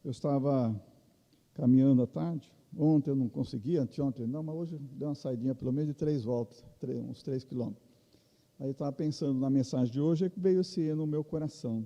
Eu estava caminhando à tarde, ontem eu não consegui, anteontem não, mas hoje deu uma saidinha pelo menos de 3 voltas, uns 3 quilômetros. Aí eu estava pensando na mensagem de hoje, que veio esse no meu coração.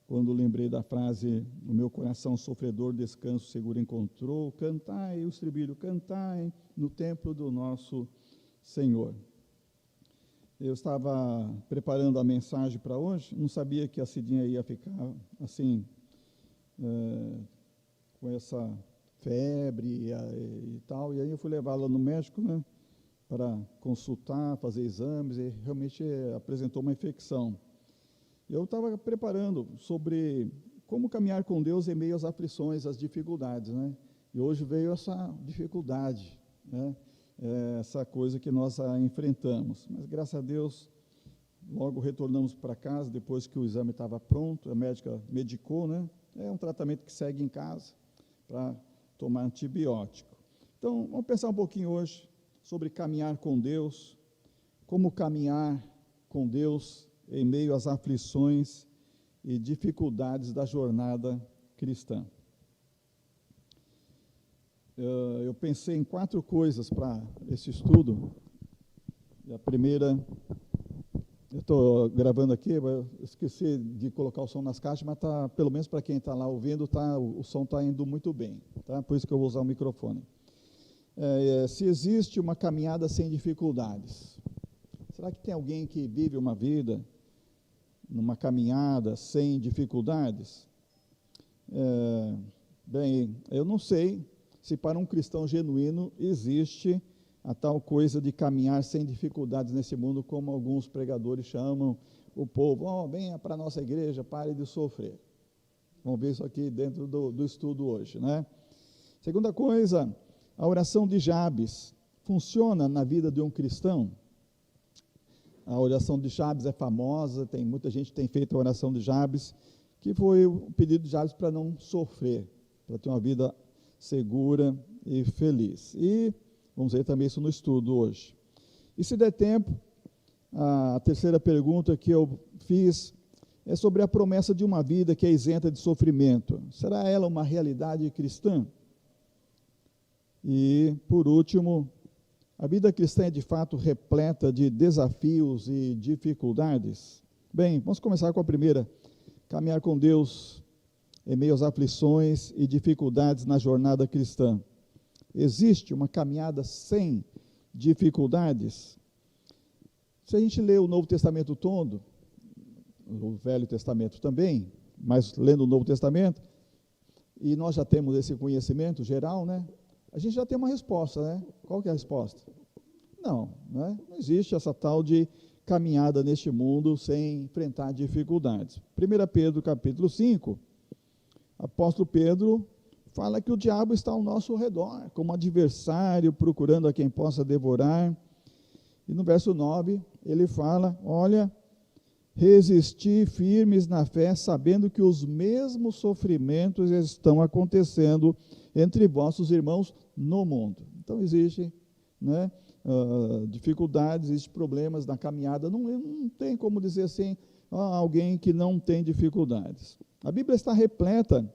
Quando lembrei da frase, no meu coração sofredor, descanso seguro encontrou, cantai o estribilho, cantai no templo do nosso Senhor. Eu estava preparando a mensagem para hoje, não sabia que a Cidinha ia ficar assim, com essa febre e tal, e aí eu fui levá-la no médico, né, para consultar, fazer exames, e realmente apresentou uma infecção. Eu estava preparando sobre como caminhar com Deus em meio às aflições, às dificuldades, né? E hoje veio essa dificuldade, né? Essa coisa que nós enfrentamos. Mas, graças a Deus, logo retornamos para casa, depois que o exame estava pronto, a médica medicou, né? É um tratamento que segue em casa, para tomar antibiótico. Então, vamos pensar um pouquinho hoje sobre caminhar com Deus, como caminhar com Deus em meio às aflições e dificuldades da jornada cristã. Eu pensei em 4 coisas para esse estudo. E a primeira, eu estou gravando aqui, eu esqueci de colocar o som nas caixas, mas tá, pelo menos para quem está lá ouvindo, o som está indo muito bem, tá? Por isso que eu vou usar o microfone. Se existe uma caminhada sem dificuldades, será que tem alguém que vive uma vida numa caminhada sem dificuldades? Bem, eu não sei se para um cristão genuíno existe a tal coisa de caminhar sem dificuldades nesse mundo, como alguns pregadores chamam o povo. Venha para a nossa igreja, pare de sofrer. Vamos ver isso aqui dentro do estudo hoje, né? Segunda coisa, a oração de Jabes funciona na vida de um cristão? A oração de Jabes é famosa, muita gente tem feito a oração de Jabes, que foi o pedido de Jabes para não sofrer, para ter uma vida segura e feliz. E vamos ver também isso no estudo hoje. E se der tempo, a terceira pergunta que eu fiz é sobre a promessa de uma vida que é isenta de sofrimento. Será ela uma realidade cristã? E, por último, a vida cristã é de fato repleta de desafios e dificuldades? Bem, vamos começar com a primeira. Caminhar com Deus em meio às aflições e dificuldades na jornada cristã. Existe uma caminhada sem dificuldades? Se a gente lê o Novo Testamento todo, o Velho Testamento também, mas lendo o Novo Testamento, e nós já temos esse conhecimento geral, né? A gente já tem uma resposta, né? Qual que é a resposta? Não, né? Não existe essa tal de caminhada neste mundo sem enfrentar dificuldades. 1 Pedro capítulo 5, apóstolo Pedro fala que o diabo está ao nosso redor, como adversário, procurando a quem possa devorar. E no verso 9, ele fala, olha, resisti firmes na fé, sabendo que os mesmos sofrimentos estão acontecendo entre vossos irmãos no mundo. Então, existem, né, dificuldades, existem problemas na caminhada. Não tem como dizer assim, alguém que não tem dificuldades. A Bíblia está repleta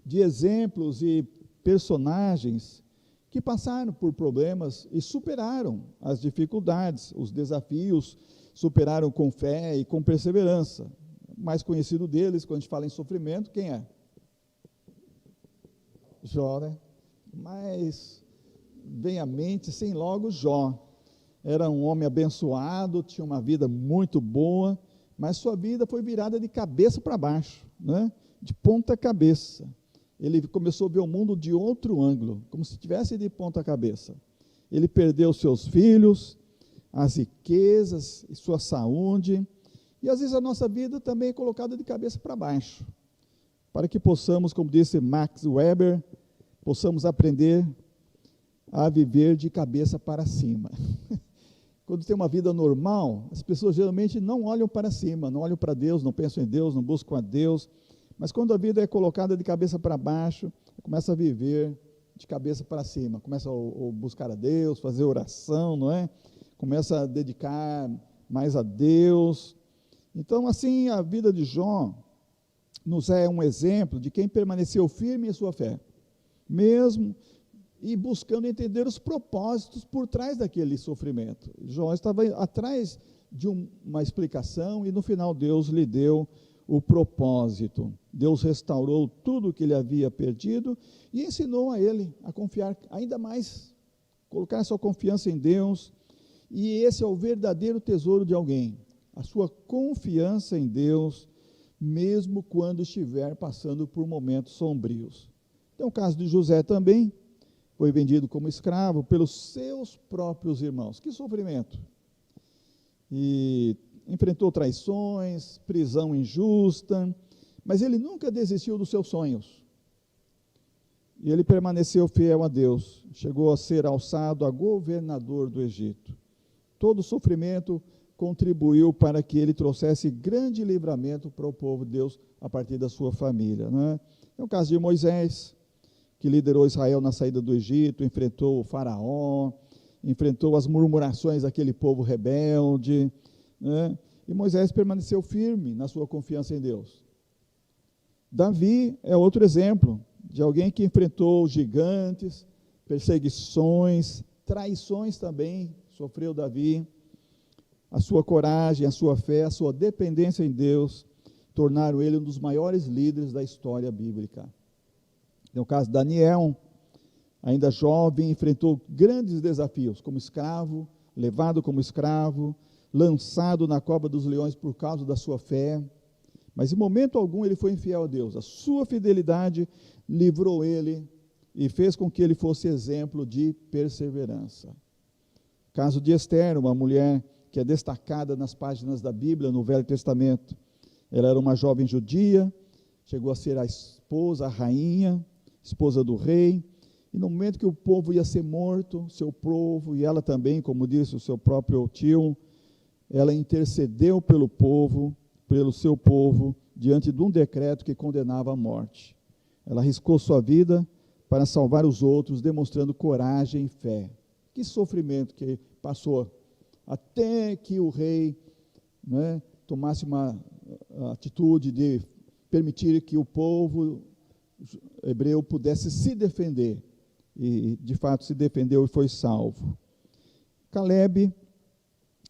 de exemplos e personagens que passaram por problemas e superaram as dificuldades, os desafios, superaram com fé e com perseverança. O mais conhecido deles, quando a gente fala em sofrimento, quem é? Jó, né? Mas vem à mente, sem logo, Jó. Era um homem abençoado, tinha uma vida muito boa, mas sua vida foi virada de cabeça para baixo, né? De ponta cabeça. Ele começou a ver o mundo de outro ângulo, como se estivesse de ponta cabeça. Ele perdeu seus filhos, as riquezas e sua saúde, e às vezes a nossa vida também é colocada de cabeça para baixo, para que possamos, como disse Max Weber, possamos aprender a viver de cabeça para cima. Quando tem uma vida normal, as pessoas geralmente não olham para cima, não olham para Deus, não pensam em Deus, não buscam a Deus, mas quando a vida é colocada de cabeça para baixo, começa a viver de cabeça para cima, começa a buscar a Deus, fazer oração, não é? Começa a dedicar mais a Deus. Então, assim, a vida de Jó nos é um exemplo de quem permaneceu firme em sua fé, mesmo e buscando entender os propósitos por trás daquele sofrimento. Jó estava atrás de uma explicação e no final Deus lhe deu o propósito. Deus restaurou tudo o que ele havia perdido e ensinou a ele a confiar ainda mais, colocar sua confiança em Deus. E esse é o verdadeiro tesouro de alguém, a sua confiança em Deus, mesmo quando estiver passando por momentos sombrios. Tem o caso de José também, foi vendido como escravo pelos seus próprios irmãos. Que sofrimento! E enfrentou traições, prisão injusta, mas ele nunca desistiu dos seus sonhos. E ele permaneceu fiel a Deus, chegou a ser alçado a governador do Egito. Todo o sofrimento contribuiu para que ele trouxesse grande livramento para o povo de Deus a partir da sua família. Né? É o caso de Moisés, que liderou Israel na saída do Egito, enfrentou o faraó, enfrentou as murmurações daquele povo rebelde, né? E Moisés permaneceu firme na sua confiança em Deus. Davi é outro exemplo de alguém que enfrentou gigantes, perseguições, traições também, sofreu Davi. A sua coragem, a sua fé, a sua dependência em Deus tornaram ele um dos maiores líderes da história bíblica. No caso de Daniel, ainda jovem, enfrentou grandes desafios, como escravo, levado como escravo, lançado na cova dos leões por causa da sua fé, mas em momento algum ele foi infiel a Deus. A sua fidelidade livrou ele e fez com que ele fosse exemplo de perseverança. Caso de Ester, uma mulher que é destacada nas páginas da Bíblia, no Velho Testamento. Ela era uma jovem judia, chegou a ser a esposa, a rainha, esposa do rei, e no momento que o povo ia ser morto, seu povo, e ela também, como disse o seu próprio tio, ela intercedeu pelo povo, pelo seu povo, diante de um decreto que condenava a morte. Ela arriscou sua vida para salvar os outros, demonstrando coragem e fé. Que sofrimento que passou, até que o rei, né, tomasse uma atitude de permitir que o povo hebreu pudesse se defender, e de fato se defendeu e foi salvo. Caleb,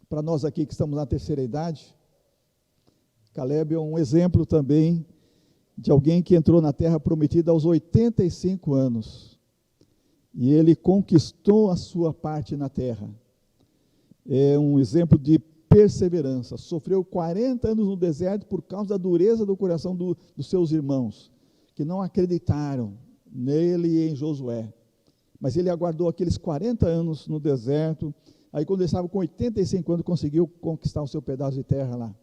para nós aqui que estamos na terceira idade, Caleb é um exemplo também de alguém que entrou na terra prometida aos 85 anos, e ele conquistou a sua parte na terra. É um exemplo de perseverança, sofreu 40 anos no deserto por causa da dureza do coração dos seus irmãos, que não acreditaram nele e em Josué, mas ele aguardou aqueles 40 anos no deserto, aí quando ele estava com 85 anos, conseguiu conquistar o seu pedaço de terra lá.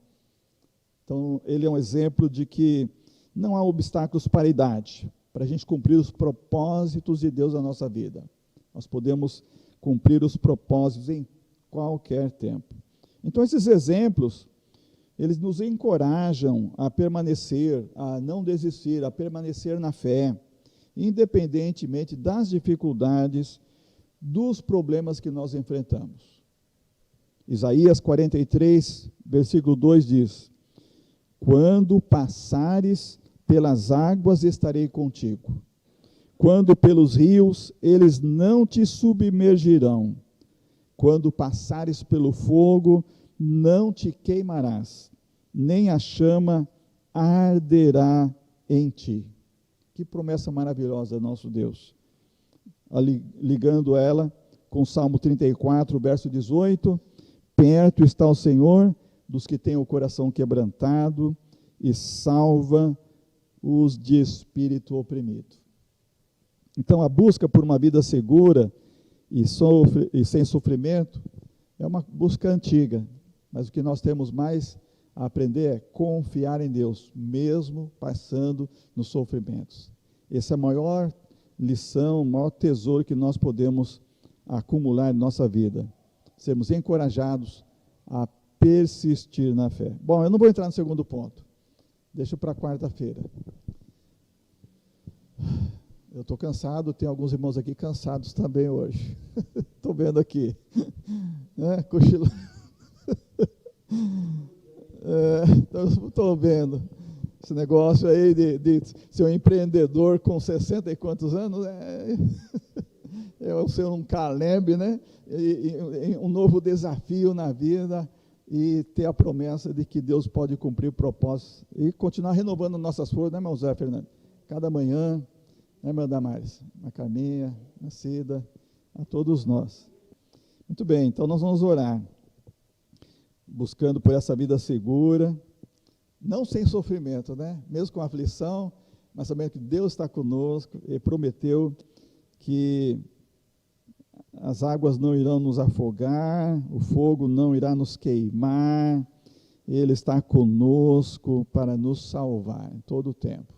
Então, ele é um exemplo de que não há obstáculos para a idade, para a gente cumprir os propósitos de Deus na nossa vida. Nós podemos cumprir os propósitos em qualquer tempo. Então, esses exemplos, eles nos encorajam a permanecer, a não desistir, a permanecer na fé, independentemente das dificuldades, dos problemas que nós enfrentamos. Isaías 43, versículo 2 diz: quando passares pelas águas, estarei contigo. Quando pelos rios, eles não te submergirão. Quando passares pelo fogo, não te queimarás, nem a chama arderá em ti. Que promessa maravilhosa, nosso Deus. Ligando ela com o Salmo 34, verso 18, perto está o Senhor dos que têm o coração quebrantado e salva os de espírito oprimido. Então, a busca por uma vida segura e sem sofrimento é uma busca antiga, mas o que nós temos mais a aprender é confiar em Deus, mesmo passando nos sofrimentos. Essa é a maior lição, o maior tesouro que nós podemos acumular em nossa vida. Sermos encorajados a persistir na fé. Bom, eu não vou entrar no segundo ponto. Deixa para quarta-feira. Eu estou cansado, tem alguns irmãos aqui cansados também hoje. Estou vendo aqui. Cochilo. Estou vendo. Esse negócio aí de ser um empreendedor com 60 e quantos anos é ser um Caleb, né? E um novo desafio na vida e ter a promessa de que Deus pode cumprir propósitos e continuar renovando nossas forças, né, irmão Zé Fernando? Cada manhã, né, meu Damares? A Carminha, a Cida, a todos nós. Muito bem, então nós vamos orar, buscando por essa vida segura, não sem sofrimento, né? Mesmo com aflição, mas sabendo que Deus está conosco e prometeu que as águas não irão nos afogar, o fogo não irá nos queimar, Ele está conosco para nos salvar em todo o tempo.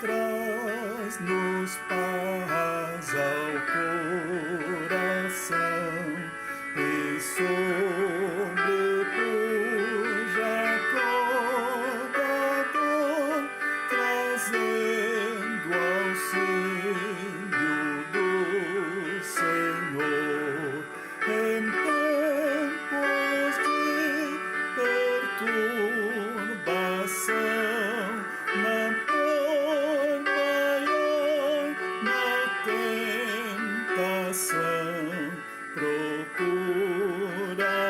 Traz-nos paz ao coração e sobrepuja toda dor, trazendo